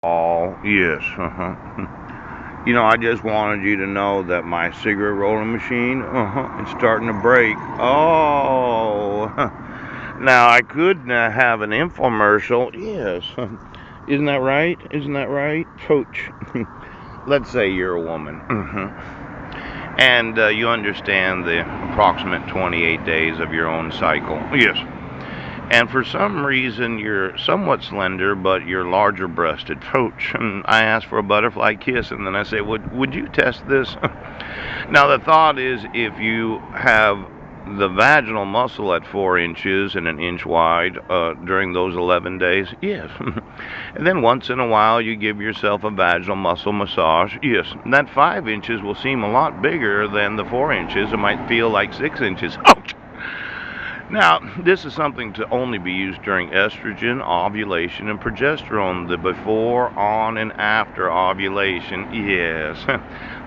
Oh, yes. I just wanted you to know that my cigarette rolling machine, is starting to break. Oh, now I could have an infomercial. Yes. Isn't that right? Isn't that right, Coach? Let's say you're a woman, and you understand the approximate 28 days of your own cycle. Yes. And for some reason, you're somewhat slender, but you're larger breasted. Coach, I asked for a butterfly kiss, and then I say, would you test this? Now, the thought is if you have the vaginal muscle at 4 inches and an inch wide during those 11 days, yes. And then once in a while, you give yourself a vaginal muscle massage, yes. And that 5 inches will seem a lot bigger than the 4 inches. It might feel like 6 inches. Ouch! Now, this is something to only be used during estrogen, ovulation, and progesterone, the before, on, and after ovulation. Yes.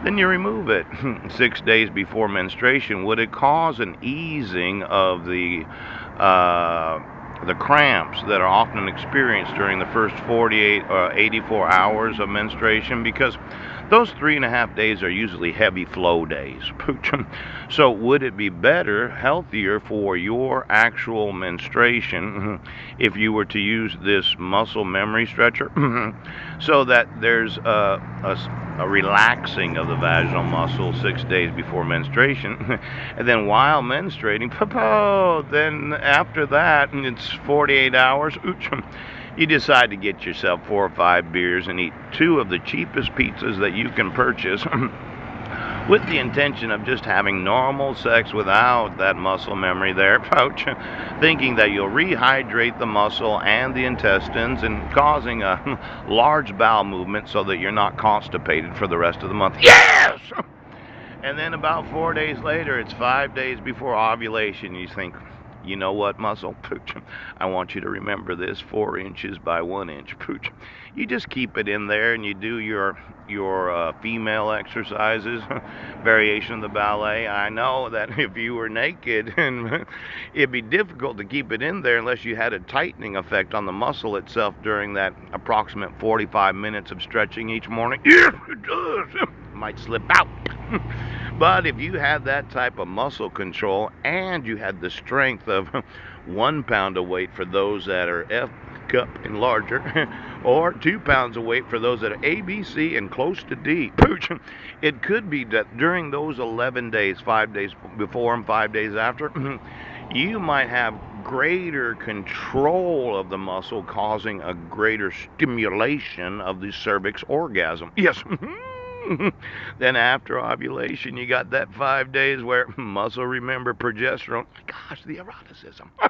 Then you remove it 6 days before menstruation. Would it cause an easing of the cramps that are often experienced during the first 48 or 84 hours of menstruation? Because those 3.5 days are usually heavy flow days. So would it be better, healthier for your actual menstruation if you were to use this muscle memory stretcher so that there's a relaxing of the vaginal muscle 6 days before menstruation, and then while menstruating, then after that, it's 48 hours, you decide to get yourself 4 or 5 beers and eat two of the cheapest pizzas that you can purchase with the intention of just having normal sex without that muscle memory there, pouch, thinking that you'll rehydrate the muscle and the intestines and causing a large bowel movement so that you're not constipated for the rest of the month. Yes! And then about 4 days later, it's 5 days before ovulation. You think, you know what, muscle? Pooch, I want you to remember this 4 inches by 1 inch. Pooch. You just keep it in there and you do your female exercises, variation of the ballet. I know that if you were naked, and it'd be difficult to keep it in there unless you had a tightening effect on the muscle itself during that approximate 45 minutes of stretching each morning. Yes, it does. Might slip out. But if you had that type of muscle control and you had the strength of 1 pound of weight for those that are F cup and larger, or 2 pounds of weight for those that are ABC and close to D, it could be that during those 11 days, 5 days before and 5 days after, you might have greater control of the muscle, causing a greater stimulation of the cervix orgasm. Yes. Then after ovulation, you got that 5 days where muscle remember progesterone. Gosh, the eroticism. A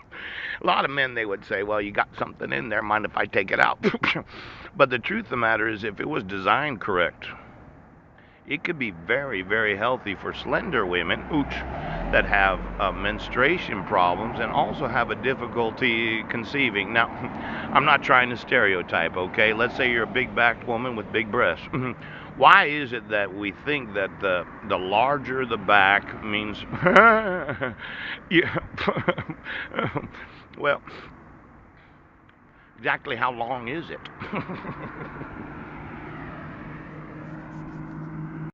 lot of men, they would say, well, you got something in there. Mind if I take it out? But the truth of the matter is, if it was designed correct, it could be very, very healthy for slender women, that have menstruation problems and also have a difficulty conceiving. Now, I'm not trying to stereotype, okay? Let's say you're a big-backed woman with big breasts. Why is it that we think that the larger the back means, yeah, well, exactly how long is it?